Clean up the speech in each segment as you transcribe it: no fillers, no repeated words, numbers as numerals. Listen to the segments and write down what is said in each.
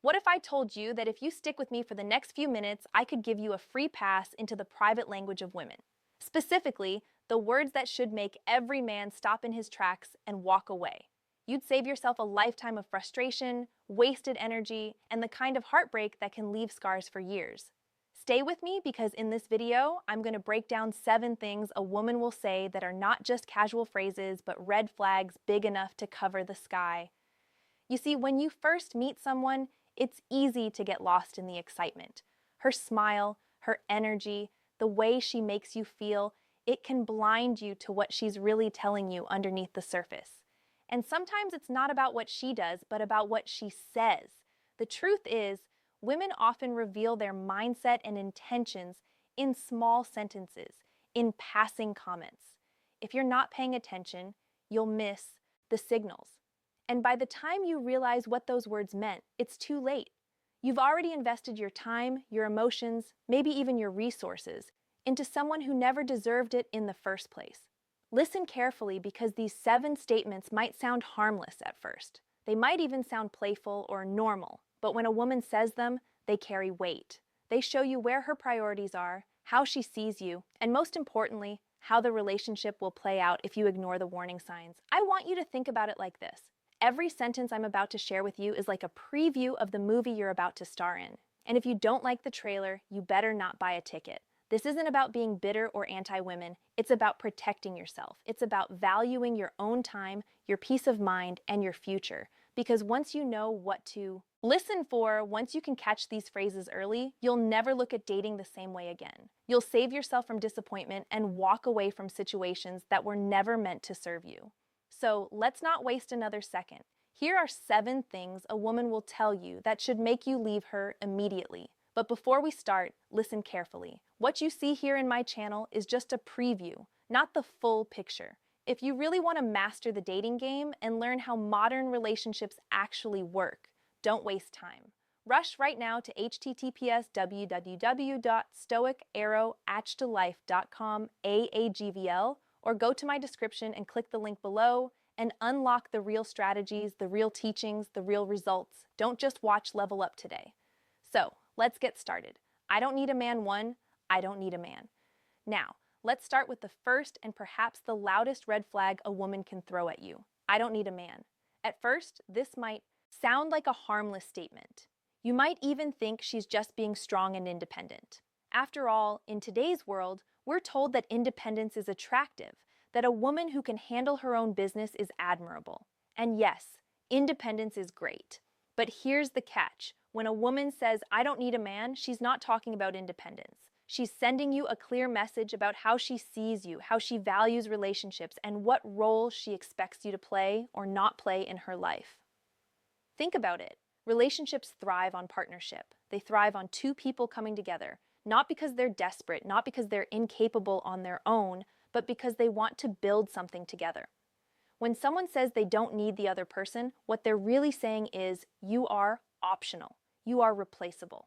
What if I told you that if you stick with me for the next few minutes, I could give you a free pass into the private language of women? Specifically, the words that should make every man stop in his tracks and walk away. You'd save yourself a lifetime of frustration, wasted energy, and the kind of heartbreak that can leave scars for years. Stay with me because in this video, I'm going to break down 7 things a woman will say that are not just casual phrases, but red flags big enough to cover the sky. You see, when you first meet someone, it's easy to get lost in the excitement. Her smile, her energy, the way she makes you feel, it can blind you to what she's really telling you underneath the surface. And sometimes it's not about what she does, but about what she says. The truth is, women often reveal their mindset and intentions in small sentences, in passing comments. If you're not paying attention, you'll miss the signals. And by the time you realize what those words meant, it's too late. You've already invested your time, your emotions, maybe even your resources, into someone who never deserved it in the first place. Listen carefully because these 7 statements might sound harmless at first. They might even sound playful or normal, but when a woman says them, they carry weight. They show you where her priorities are, how she sees you, and most importantly, how the relationship will play out if you ignore the warning signs. I want you to think about it like this. Every sentence I'm about to share with you is like a preview of the movie you're about to star in. And if you don't like the trailer, you better not buy a ticket. This isn't about being bitter or anti-women. It's about protecting yourself. It's about valuing your own time, your peace of mind, and your future. Because once you know what to listen for, once you can catch these phrases early, you'll never look at dating the same way again. You'll save yourself from disappointment and walk away from situations that were never meant to serve you. So let's not waste another second. Here are 7 things a woman will tell you that should make you leave her immediately. But before we start, listen carefully. What you see here in my channel is just a preview, not the full picture. If you really want to master the dating game and learn how modern relationships actually work, don't waste time. Rush right now to https://www.stoicarrowatchtolife.com AAGVL or go to my description and click the link below and unlock the real strategies, the real teachings, the real results. Don't just watch Level Up today. So, let's get started. I don't need a man 1, I don't need a man. Now, let's start with the first and perhaps the loudest red flag a woman can throw at you. I don't need a man. At first, this might sound like a harmless statement. You might even think she's just being strong and independent. After all, in today's world, we're told that independence is attractive, that a woman who can handle her own business is admirable. And yes, independence is great. But here's the catch. When a woman says, I don't need a man, she's not talking about independence. She's sending you a clear message about how she sees you, how she values relationships, and what role she expects you to play or not play in her life. Think about it. Relationships thrive on partnership. They thrive on 2 people coming together, not because they're desperate, not because they're incapable on their own, but because they want to build something together. When someone says they don't need the other person, what they're really saying is, you are optional. You are replaceable.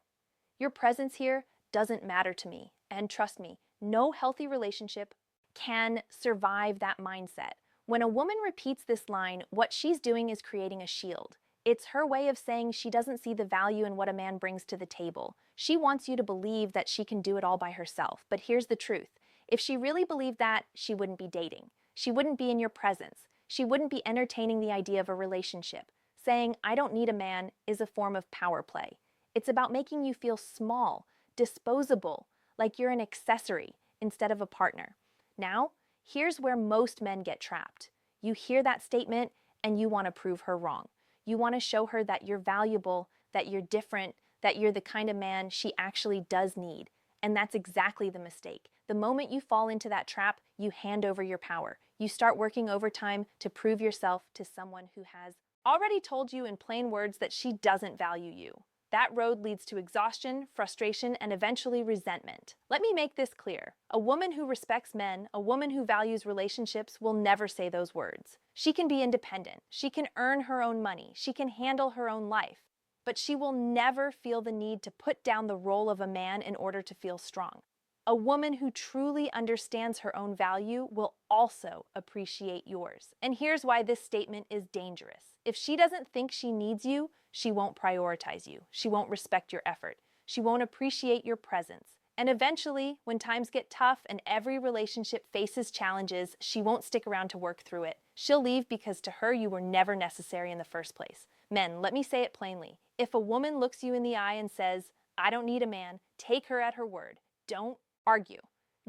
Your presence here doesn't matter to me. And trust me, no healthy relationship can survive that mindset. When a woman repeats this line, what she's doing is creating a shield. It's her way of saying she doesn't see the value in what a man brings to the table. She wants you to believe that she can do it all by herself. But here's the truth. If she really believed that, she wouldn't be dating. She wouldn't be in your presence. She wouldn't be entertaining the idea of a relationship. Saying, I don't need a man, is a form of power play. It's about making you feel small, disposable, like you're an accessory instead of a partner. Now, here's where most men get trapped. You hear that statement and you want to prove her wrong. You want to show her that you're valuable, that you're different, that you're the kind of man she actually does need. And that's exactly the mistake. The moment you fall into that trap, you hand over your power. You start working overtime to prove yourself to someone who has already told you in plain words that she doesn't value you. That road leads to exhaustion, frustration, and eventually resentment. Let me make this clear. A woman who respects men, a woman who values relationships will never say those words. She can be independent. She can earn her own money. She can handle her own life. But she will never feel the need to put down the role of a man in order to feel strong. A woman who truly understands her own value will also appreciate yours. And here's why this statement is dangerous. If she doesn't think she needs you, she won't prioritize you. She won't respect your effort. She won't appreciate your presence. And eventually, when times get tough and every relationship faces challenges, she won't stick around to work through it. She'll leave because to her you were never necessary in the first place. Men, let me say it plainly. If a woman looks you in the eye and says, "I don't need a man," take her at her word. Don't argue.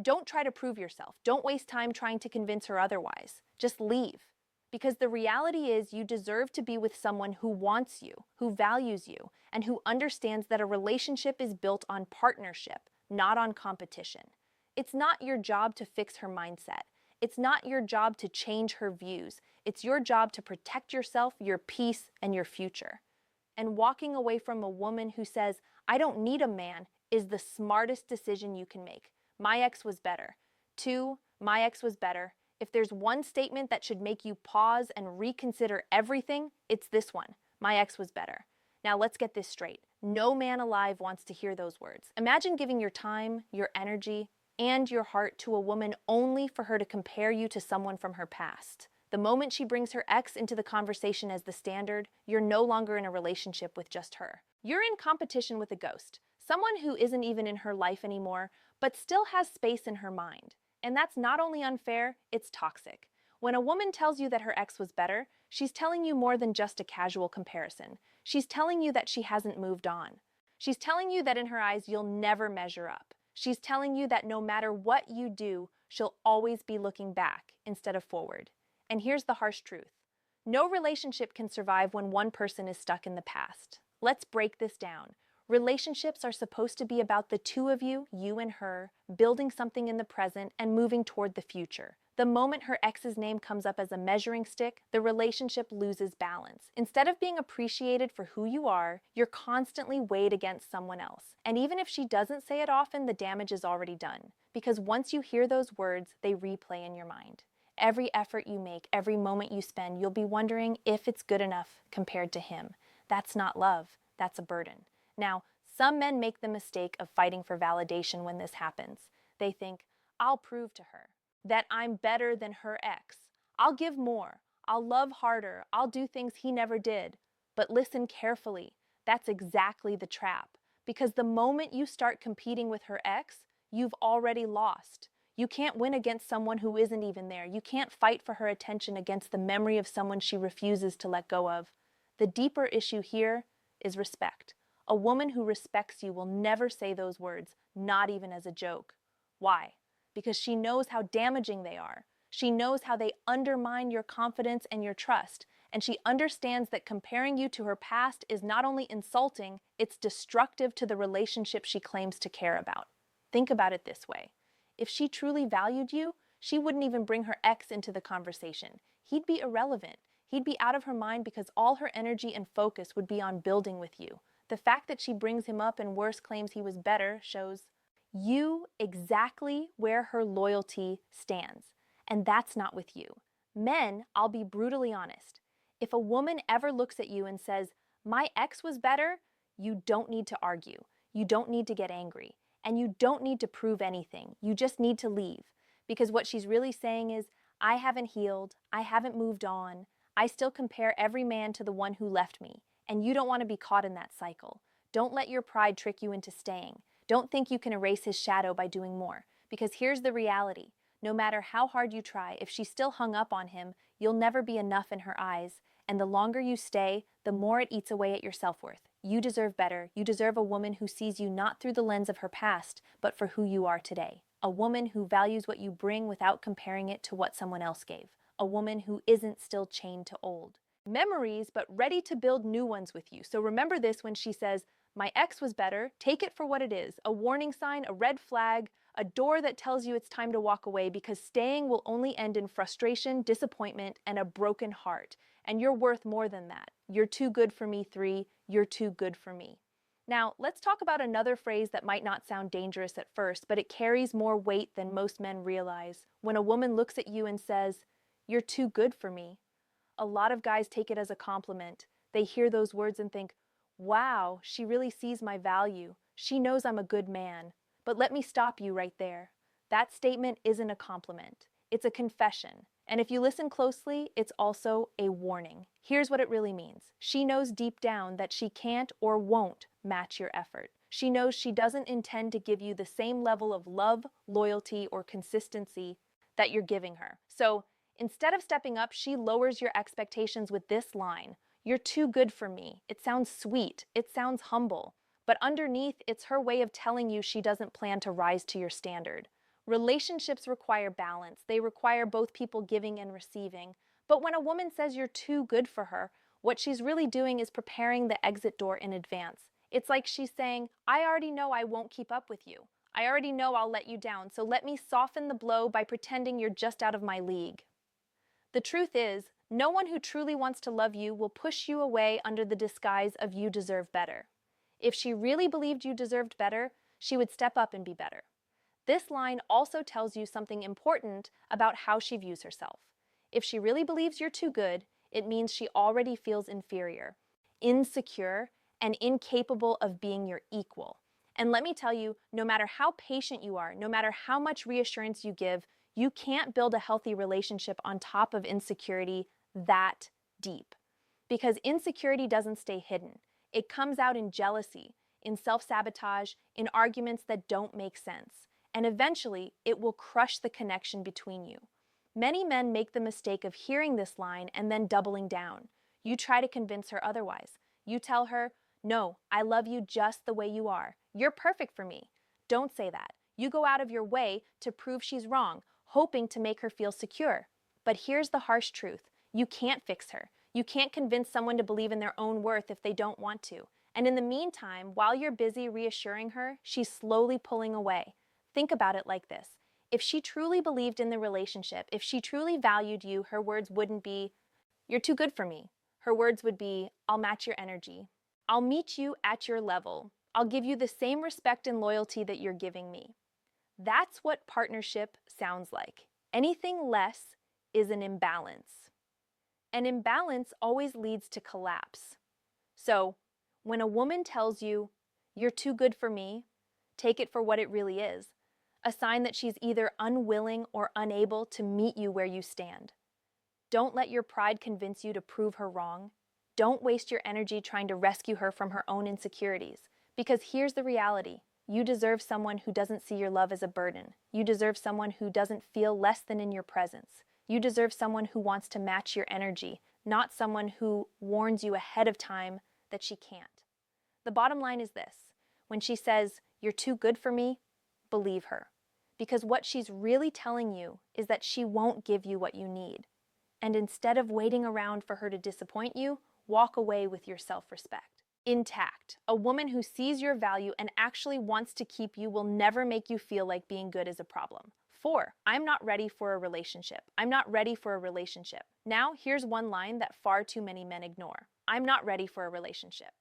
Don't try to prove yourself. Don't waste time trying to convince her otherwise. Just leave. Because the reality is you deserve to be with someone who wants you, who values you, and who understands that a relationship is built on partnership, not on competition. It's not your job to fix her mindset. It's not your job to change her views. It's your job to protect yourself, your peace, and your future. And walking away from a woman who says, "I don't need a man," is the smartest decision you can make. My ex was better. 2, my ex was better. If there's one statement that should make you pause and reconsider everything, it's this one. My ex was better. Now let's get this straight. No man alive wants to hear those words. Imagine giving your time, your energy, and your heart to a woman only for her to compare you to someone from her past. The moment she brings her ex into the conversation as the standard, you're no longer in a relationship with just her. You're in competition with a ghost, someone who isn't even in her life anymore, but still has space in her mind. And that's not only unfair, it's toxic. When a woman tells you that her ex was better, she's telling you more than just a casual comparison. She's telling you that she hasn't moved on. She's telling you that in her eyes, you'll never measure up. She's telling you that no matter what you do, she'll always be looking back instead of forward. And here's the harsh truth. No relationship can survive when one person is stuck in the past. Let's break this down. Relationships are supposed to be about the two of you, you and her, building something in the present and moving toward the future. The moment her ex's name comes up as a measuring stick, the relationship loses balance. Instead of being appreciated for who you are, you're constantly weighed against someone else. And even if she doesn't say it often, the damage is already done. Because once you hear those words, they replay in your mind. Every effort you make, every moment you spend, you'll be wondering if it's good enough compared to him. That's not love, that's a burden. Now, some men make the mistake of fighting for validation when this happens. They think, "I'll prove to her that I'm better than her ex. I'll give more. I'll love harder. I'll do things he never did." But listen carefully. That's exactly the trap. Because the moment you start competing with her ex, you've already lost. You can't win against someone who isn't even there. You can't fight for her attention against the memory of someone she refuses to let go of. The deeper issue here is respect. A woman who respects you will never say those words, not even as a joke. Why? Because she knows how damaging they are. She knows how they undermine your confidence and your trust. And she understands that comparing you to her past is not only insulting, it's destructive to the relationship she claims to care about. Think about it this way. If she truly valued you, she wouldn't even bring her ex into the conversation. He'd be irrelevant. He'd be out of her mind because all her energy and focus would be on building with you. The fact that she brings him up and worse claims he was better shows you exactly where her loyalty stands. And that's not with you. Men, I'll be brutally honest. If a woman ever looks at you and says, "My ex was better," you don't need to argue. You don't need to get angry. And you don't need to prove anything. You just need to leave. Because what she's really saying is, "I haven't healed. I haven't moved on. I still compare every man to the one who left me. And you don't want to be caught in that cycle. Don't let your pride trick you into staying. Don't think you can erase his shadow by doing more. Because here's the reality. No matter how hard you try, if she's still hung up on him, you'll never be enough in her eyes. And the longer you stay, the more it eats away at your self-worth. You deserve better. You deserve a woman who sees you not through the lens of her past, but for who you are today. A woman who values what you bring without comparing it to what someone else gave. A woman who isn't still chained to old memories, but ready to build new ones with you. So remember this when she says, "My ex was better." Take it for what it is, a warning sign, a red flag, a door that tells you it's time to walk away, because staying will only end in frustration, disappointment, and a broken heart. And you're worth more than that. You're too good for me, 3. You're too good for me. Now, let's talk about another phrase that might not sound dangerous at first, but it carries more weight than most men realize. When a woman looks at you and says, "You're too good for me," a lot of guys take it as a compliment. They hear those words and think, "Wow, she really sees my value. She knows I'm a good man." But let me stop you right there. That statement isn't a compliment. It's a confession. And if you listen closely, it's also a warning. Here's what it really means. She knows deep down that she can't or won't match your effort. She knows she doesn't intend to give you the same level of love, loyalty, or consistency that you're giving her. So instead of stepping up, she lowers your expectations with this line: "You're too good for me." It sounds sweet. It sounds humble. But underneath, it's her way of telling you she doesn't plan to rise to your standard. Relationships require balance. They require both people giving and receiving. But when a woman says you're too good for her, what she's really doing is preparing the exit door in advance. It's like she's saying, I already know I won't keep up with you. I already know I'll let you down, so let me soften the blow by pretending you're just out of my league. The truth is, no one who truly wants to love you will push you away under the disguise of "you deserve better." If she really believed you deserved better, she would step up and be better. This line also tells you something important about how she views herself. If she really believes you're too good, it means she already feels inferior, insecure, and incapable of being your equal. And let me tell you, no matter how patient you are, no matter how much reassurance you give, you can't build a healthy relationship on top of insecurity that deep. Because insecurity doesn't stay hidden. It comes out in jealousy, in self-sabotage, in arguments that don't make sense. And eventually, it will crush the connection between you. Many men make the mistake of hearing this line and then doubling down. You try to convince her otherwise. You tell her, "No, I love you just the way you are. You're perfect for me." Don't say that. You go out of your way to prove she's wrong, hoping to make her feel secure. But here's the harsh truth. You can't fix her. You can't convince someone to believe in their own worth if they don't want to. And in the meantime, while you're busy reassuring her, she's slowly pulling away. Think about it like this. If she truly believed in the relationship, if she truly valued you, her words wouldn't be, "You're too good for me." Her words would be, "I'll match your energy. I'll meet you at your level. I'll give you the same respect and loyalty that you're giving me." That's what partnership sounds like. Anything less is an imbalance. An imbalance always leads to collapse. So, when a woman tells you, "You're too good for me," take it for what it really is: a sign that she's either unwilling or unable to meet you where you stand. Don't let your pride convince you to prove her wrong. Don't waste your energy trying to rescue her from her own insecurities. Because here's the reality. You deserve someone who doesn't see your love as a burden. You deserve someone who doesn't feel less than in your presence. You deserve someone who wants to match your energy, not someone who warns you ahead of time that she can't. The bottom line is this. When she says, "You're too good for me," believe her. Because what she's really telling you is that she won't give you what you need. And instead of waiting around for her to disappoint you, walk away with your self-respect intact. A woman who sees your value and actually wants to keep you will never make you feel like being good is a problem. 4. I'm not ready for a relationship. I'm not ready for a relationship. Now, here's one line that far too many men ignore. I'm not ready for a relationship.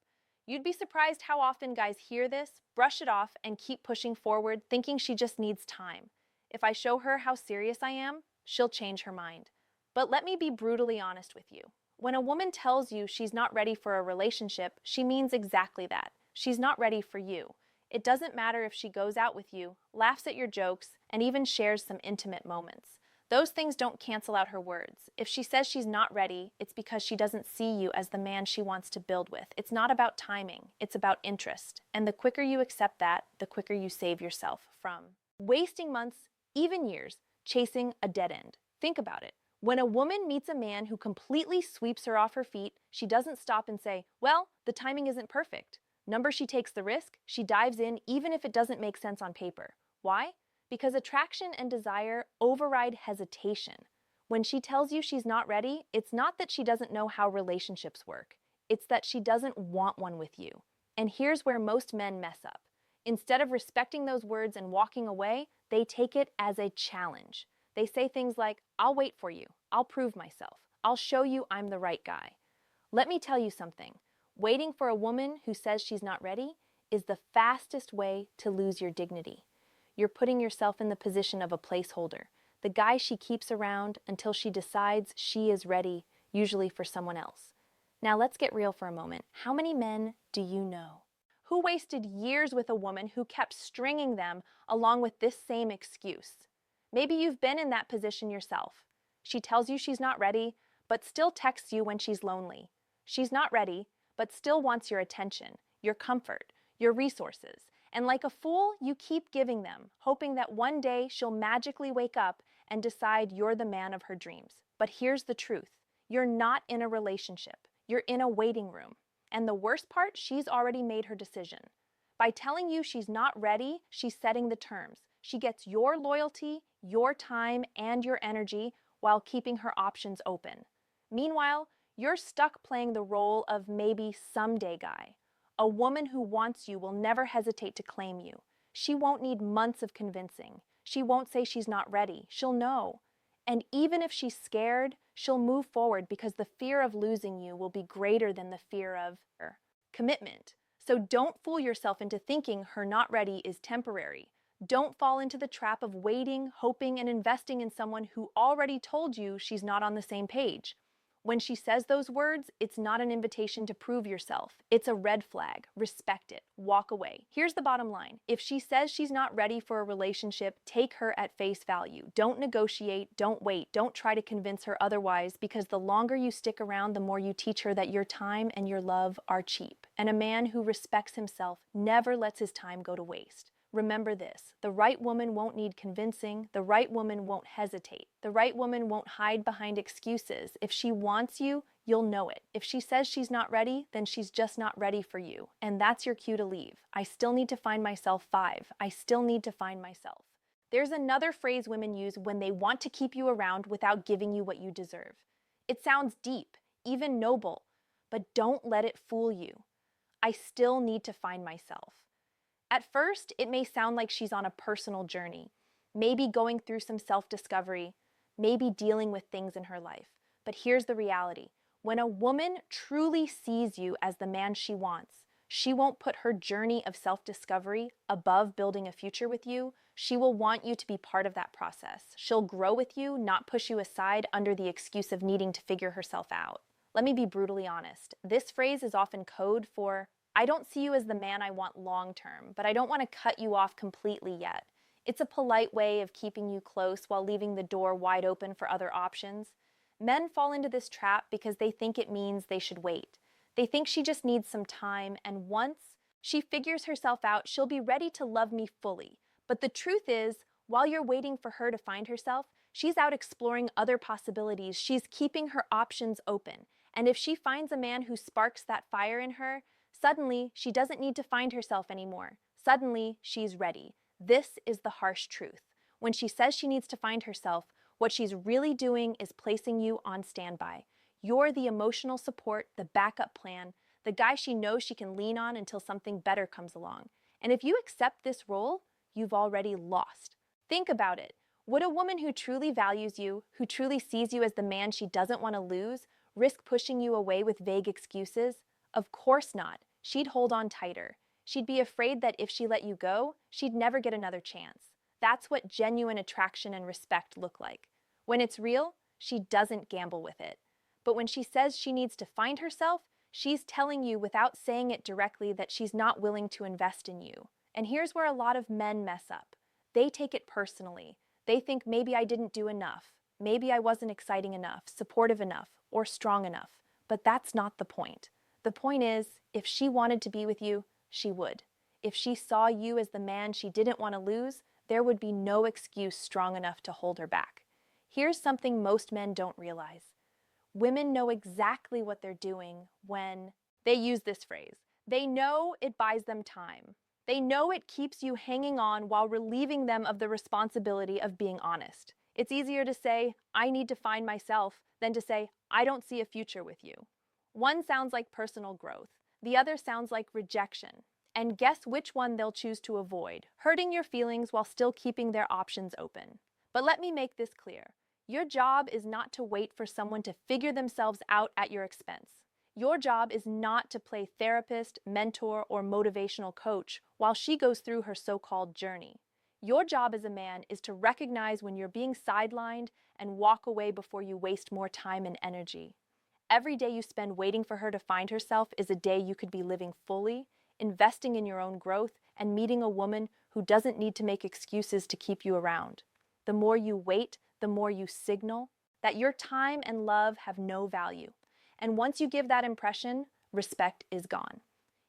You'd be surprised how often guys hear this, brush it off, and keep pushing forward, thinking she just needs time. If I show her how serious I am, she'll change her mind. But let me be brutally honest with you. When a woman tells you she's not ready for a relationship, she means exactly that. She's not ready for you. It doesn't matter if she goes out with you, laughs at your jokes, and even shares some intimate moments. Those things don't cancel out her words. If she says she's not ready, it's because she doesn't see you as the man she wants to build with. It's not about timing, it's about interest. And the quicker you accept that, the quicker you save yourself from wasting months, even years, chasing a dead end. Think about it. When a woman meets a man who completely sweeps her off her feet, she doesn't stop and say, "Well, the timing isn't perfect." Number, she takes the risk, she dives in even if it doesn't make sense on paper. Why? Because attraction and desire override hesitation. When she tells you she's not ready, it's not that she doesn't know how relationships work. It's that she doesn't want one with you. And here's where most men mess up. Instead of respecting those words and walking away, they take it as a challenge. They say things like, "I'll wait for you. I'll prove myself. I'll show you I'm the right guy." Let me tell you something. Waiting for a woman who says she's not ready is the fastest way to lose your dignity. You're putting yourself in the position of a placeholder, the guy she keeps around until she decides she is ready, usually for someone else. Now let's get real for a moment. How many men do you know Who wasted years with a woman who kept stringing them along with this same excuse? Maybe you've been in that position yourself. She tells you she's not ready, but still texts you when she's lonely. She's not ready, but still wants your attention, your comfort, your resources. And like a fool, you keep giving them, hoping that one day she'll magically wake up and decide you're the man of her dreams. But here's the truth. You're not in a relationship. You're in a waiting room. And the worst part, she's already made her decision. By telling you she's not ready, she's setting the terms. She gets your loyalty, your time, and your energy while keeping her options open. Meanwhile, you're stuck playing the role of maybe someday guy. A woman who wants you will never hesitate to claim you. She won't need months of convincing. She won't say she's not ready. She'll know. And even if she's scared, she'll move forward because the fear of losing you will be greater than the fear of commitment. So don't fool yourself into thinking her not ready is temporary. Don't fall into the trap of waiting, hoping, and investing in someone who already told you she's not on the same page. When she says those words, it's not an invitation to prove yourself. It's a red flag. Respect it. Walk away. Here's the bottom line. If she says she's not ready for a relationship, take her at face value. Don't negotiate. Don't wait. Don't try to convince her otherwise, because the longer you stick around, the more you teach her that your time and your love are cheap. And a man who respects himself never lets his time go to waste. Remember this, the right woman won't need convincing, the right woman won't hesitate, the right woman won't hide behind excuses. If she wants you, you'll know it. If she says she's not ready, then she's just not ready for you. And that's your cue to leave. I still need to find myself 5. I still need to find myself. There's another phrase women use when they want to keep you around without giving you what you deserve. It sounds deep, even noble, but don't let it fool you. I still need to find myself. At first, it may sound like she's on a personal journey, maybe going through some self-discovery, maybe dealing with things in her life. But here's the reality. When a woman truly sees you as the man she wants, she won't put her journey of self-discovery above building a future with you. She will want you to be part of that process. She'll grow with you, not push you aside under the excuse of needing to figure herself out. Let me be brutally honest. This phrase is often code for, I don't see you as the man I want long-term, but I don't want to cut you off completely yet. It's a polite way of keeping you close while leaving the door wide open for other options. Men fall into this trap because they think it means they should wait. They think she just needs some time, and once she figures herself out, she'll be ready to love me fully. But the truth is, while you're waiting for her to find herself, she's out exploring other possibilities. She's keeping her options open. And if she finds a man who sparks that fire in her, suddenly, she doesn't need to find herself anymore. Suddenly, she's ready. This is the harsh truth. When she says she needs to find herself, what she's really doing is placing you on standby. You're the emotional support, the backup plan, the guy she knows she can lean on until something better comes along. And if you accept this role, you've already lost. Think about it. Would a woman who truly values you, who truly sees you as the man she doesn't want to lose, risk pushing you away with vague excuses? Of course not. She'd hold on tighter. She'd be afraid that if she let you go, she'd never get another chance. That's what genuine attraction and respect look like. When it's real, she doesn't gamble with it. But when she says she needs to find herself, she's telling you without saying it directly that she's not willing to invest in you. And here's where a lot of men mess up. They take it personally. They think maybe I didn't do enough. Maybe I wasn't exciting enough, supportive enough, or strong enough. But that's not the point. The point is, if she wanted to be with you, she would. If she saw you as the man she didn't want to lose, there would be no excuse strong enough to hold her back. Here's something most men don't realize. Women know exactly what they're doing when they use this phrase. They know it buys them time. They know it keeps you hanging on while relieving them of the responsibility of being honest. It's easier to say, I need to find myself, than to say, I don't see a future with you. One sounds like personal growth. The other sounds like rejection. And guess which one they'll choose to avoid, hurting your feelings while still keeping their options open. But let me make this clear. Your job is not to wait for someone to figure themselves out at your expense. Your job is not to play therapist, mentor, or motivational coach while she goes through her so-called journey. Your job as a man is to recognize when you're being sidelined and walk away before you waste more time and energy. Every day you spend waiting for her to find herself is a day you could be living fully, investing in your own growth, and meeting a woman who doesn't need to make excuses to keep you around. The more you wait, the more you signal that your time and love have no value. And once you give that impression, respect is gone.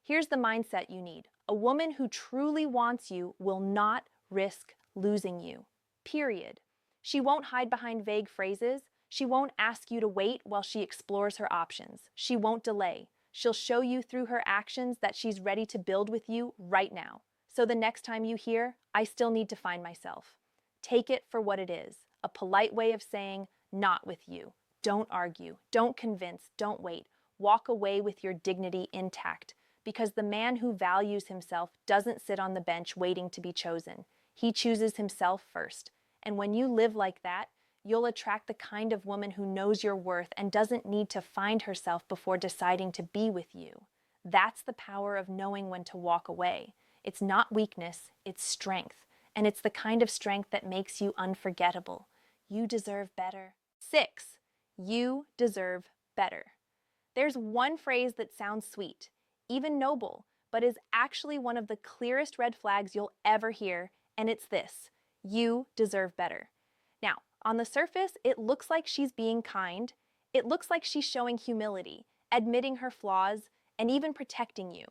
Here's the mindset you need. A woman who truly wants you will not risk losing you. Period. She won't hide behind vague phrases. She won't ask you to wait while she explores her options. She won't delay. She'll show you through her actions that she's ready to build with you right now. So the next time you hear, "I still need to find myself," take it for what it is, a polite way of saying, "Not with you." Don't argue, don't convince, don't wait. Walk away with your dignity intact, because the man who values himself doesn't sit on the bench waiting to be chosen. He chooses himself first. And when you live like that, you'll attract the kind of woman who knows your worth and doesn't need to find herself before deciding to be with you. That's the power of knowing when to walk away. It's not weakness, it's strength. And it's the kind of strength that makes you unforgettable. You deserve better. 6. You deserve better. There's one phrase that sounds sweet, even noble, but is actually one of the clearest red flags you'll ever hear, and it's this: you deserve better. Now, on the surface, it looks like she's being kind. It looks like she's showing humility, admitting her flaws, and even protecting you.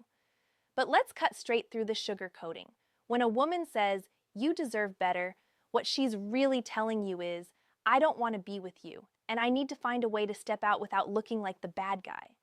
But let's cut straight through the sugarcoating. When a woman says, "You deserve better," what she's really telling you is, "I don't want to be with you, and I need to find a way to step out without looking like the bad guy."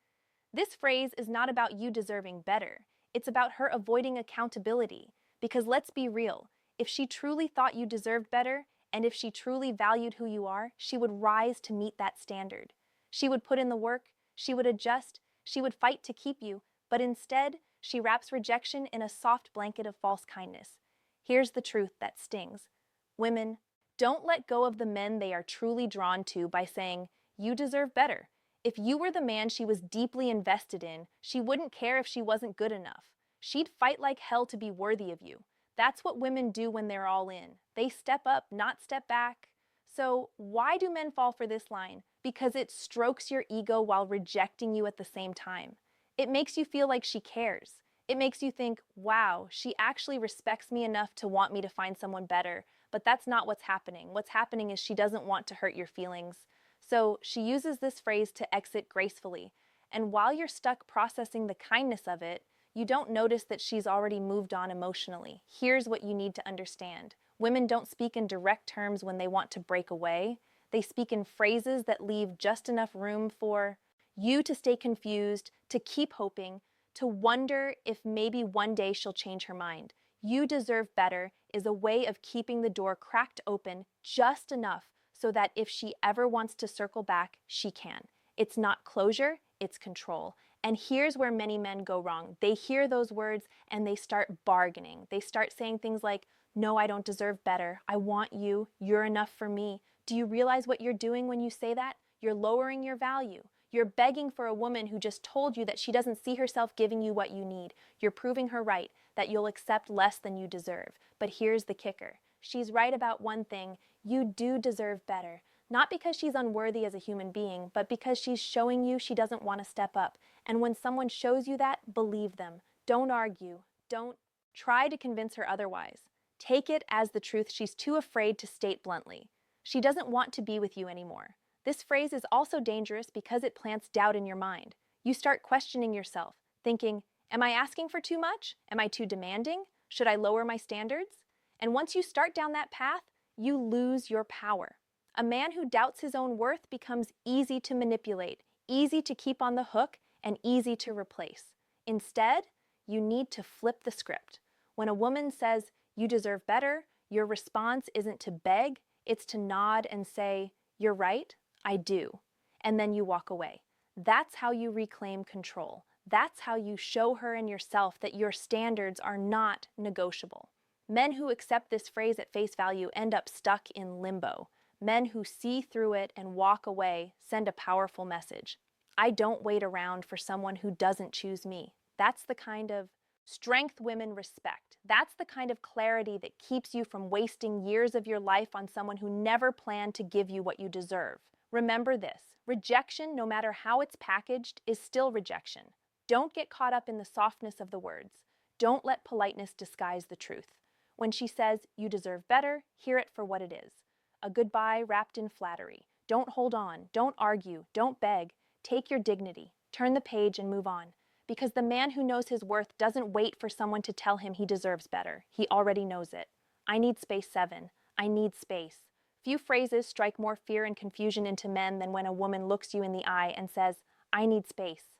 This phrase is not about you deserving better. It's about her avoiding accountability. Because let's be real, if she truly thought you deserved better, and if she truly valued who you are, she would rise to meet that standard. She would put in the work, she would adjust, she would fight to keep you, but instead, she wraps rejection in a soft blanket of false kindness. Here's the truth that stings. Women, don't let go of the men they are truly drawn to by saying, "You deserve better." If you were the man she was deeply invested in, she wouldn't care if she wasn't good enough. She'd fight like hell to be worthy of you. That's what women do when they're all in. They step up, not step back. So why do men fall for this line? Because it strokes your ego while rejecting you at the same time. It makes you feel like she cares. It makes you think, wow, she actually respects me enough to want me to find someone better. But that's not what's happening. What's happening is she doesn't want to hurt your feelings. So she uses this phrase to exit gracefully. And while you're stuck processing the kindness of it, you don't notice that she's already moved on emotionally. Here's what you need to understand. Women don't speak in direct terms when they want to break away. They speak in phrases that leave just enough room for you to stay confused, to keep hoping, to wonder if maybe one day she'll change her mind. "You deserve better" is a way of keeping the door cracked open just enough so that if she ever wants to circle back, she can. It's not closure, it's control. And here's where many men go wrong. They hear those words and they start bargaining. They start saying things like, "No, I don't deserve better. I want you. You're enough for me." Do you realize what you're doing when you say that? You're lowering your value. You're begging for a woman who just told you that she doesn't see herself giving you what you need. You're proving her right, that you'll accept less than you deserve. But here's the kicker. She's right about one thing: you do deserve better. Not because she's unworthy as a human being, but because she's showing you she doesn't want to step up. And when someone shows you that, believe them. Don't argue. Don't try to convince her otherwise. Take it as the truth she's too afraid to state bluntly. She doesn't want to be with you anymore. This phrase is also dangerous because it plants doubt in your mind. You start questioning yourself, thinking, am I asking for too much? Am I too demanding? Should I lower my standards? And once you start down that path, you lose your power. A man who doubts his own worth becomes easy to manipulate, easy to keep on the hook, and easy to replace. Instead, you need to flip the script. When a woman says, "You deserve better," your response isn't to beg, it's to nod and say, "You're right, I do." And then you walk away. That's how you reclaim control. That's how you show her and yourself that your standards are not negotiable. Men who accept this phrase at face value end up stuck in limbo. Men who see through it and walk away send a powerful message. I don't wait around for someone who doesn't choose me. That's the kind of strength women respect. That's the kind of clarity that keeps you from wasting years of your life on someone who never planned to give you what you deserve. Remember this: rejection, no matter how it's packaged, is still rejection. Don't get caught up in the softness of the words. Don't let politeness disguise the truth. When she says, "You deserve better," hear it for what it is. A goodbye wrapped in flattery. Don't hold on. Don't argue. Don't beg. Take your dignity. Turn the page and move on. Because the man who knows his worth doesn't wait for someone to tell him he deserves better. He already knows it. I need space 7. I need space. Few phrases strike more fear and confusion into men than when a woman looks you in the eye and says, "I need space."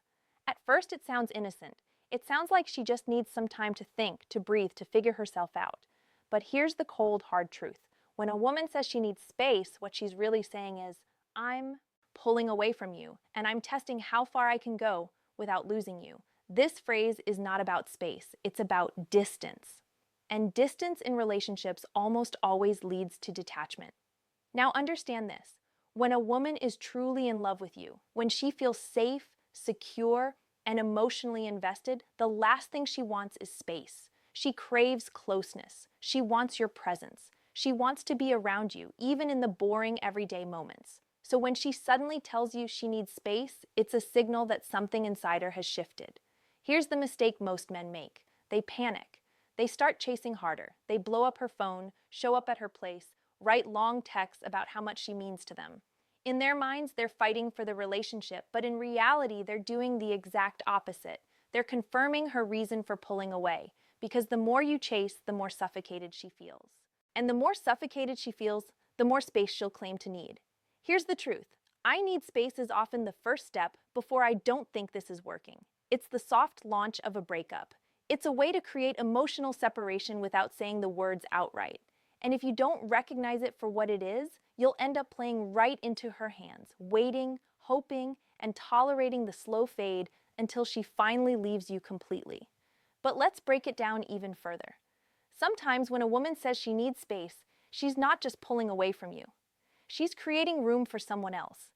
At first, it sounds innocent. It sounds like she just needs some time to think, to breathe, to figure herself out. But here's the cold, hard truth. When a woman says she needs space, what she's really saying is, "I'm pulling away from you, and I'm testing how far I can go without losing you." This phrase is not about space, it's about distance. And distance in relationships almost always leads to detachment. Now understand this. When a woman is truly in love with you, when she feels safe, secure, and emotionally invested, the last thing she wants is space. She craves closeness. She wants your presence. She wants to be around you, even in the boring everyday moments. So when she suddenly tells you she needs space, it's a signal that something inside her has shifted. Here's the mistake most men make. They panic. They start chasing harder. They blow up her phone, show up at her place, write long texts about how much she means to them. In their minds, they're fighting for the relationship, but in reality, they're doing the exact opposite. They're confirming her reason for pulling away, because the more you chase, the more suffocated she feels. And the more suffocated she feels, the more space she'll claim to need. Here's the truth. I need space is often the first step before I don't think this is working. It's the soft launch of a breakup. It's a way to create emotional separation without saying the words outright. And if you don't recognize it for what it is, you'll end up playing right into her hands, waiting, hoping, and tolerating the slow fade until she finally leaves you completely. But let's break it down even further. Sometimes when a woman says she needs space, she's not just pulling away from you. She's creating room for someone else.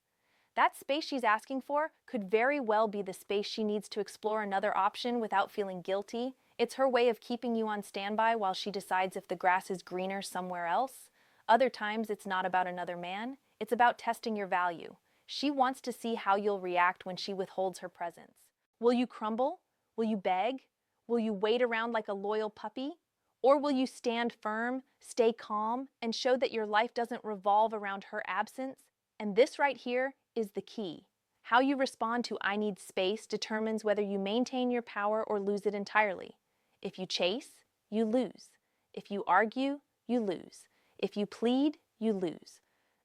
That space she's asking for could very well be the space she needs to explore another option without feeling guilty. It's her way of keeping you on standby while she decides if the grass is greener somewhere else. Other times, it's not about another man. It's about testing your value. She wants to see how you'll react when she withholds her presence. Will you crumble? Will you beg? Will you wait around like a loyal puppy? Or will you stand firm, stay calm, and show that your life doesn't revolve around her absence? And this right here is the key. How you respond to "I need space" determines whether you maintain your power or lose it entirely. If you chase, you lose. If you argue, you lose. If you plead, you lose.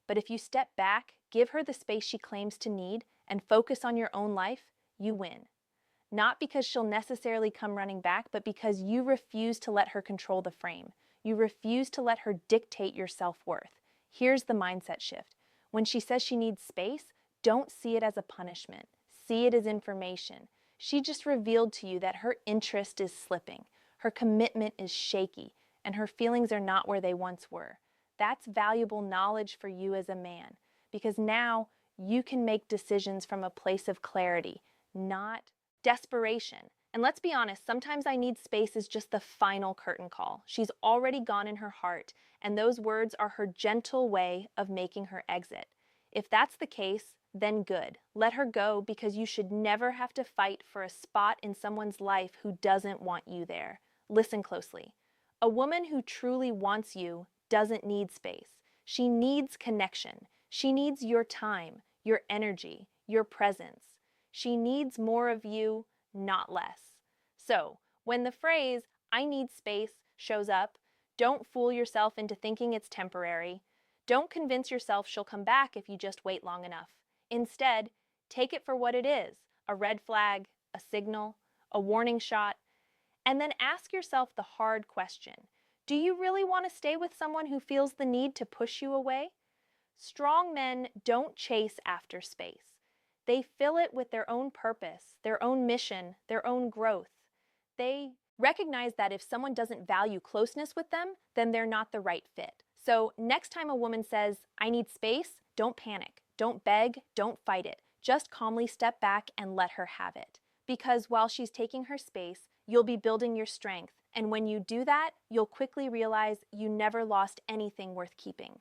But if you step back, give her the space she claims to need, and focus on your own life, you win. Not because she'll necessarily come running back, but because you refuse to let her control the frame. You refuse to let her dictate your self-worth. Here's the mindset shift. When she says she needs space, don't see it as a punishment. See it as information. She just revealed to you that her interest is slipping, her commitment is shaky, and her feelings are not where they once were. That's valuable knowledge for you as a man, because now you can make decisions from a place of clarity, not desperation. And let's be honest, sometimes "I need space" is just the final curtain call. She's already gone in her heart, and those words are her gentle way of making her exit. If that's the case, then good. Let her go, because you should never have to fight for a spot in someone's life who doesn't want you there. Listen closely. A woman who truly wants you doesn't need space. She needs connection. She needs your time, your energy, your presence. She needs more of you, not less. So, when the phrase "I need space" shows up, don't fool yourself into thinking it's temporary. Don't convince yourself she'll come back if you just wait long enough. Instead, take it for what it is: a red flag, a signal, a warning shot, and then ask yourself the hard question. Do you really want to stay with someone who feels the need to push you away? Strong men don't chase after space. They fill it with their own purpose, their own mission, their own growth. They recognize that if someone doesn't value closeness with them, then they're not the right fit. So next time a woman says, "I need space," don't panic, don't beg, don't fight it. Just calmly step back and let her have it. Because while she's taking her space, you'll be building your strength. And when you do that, you'll quickly realize you never lost anything worth keeping.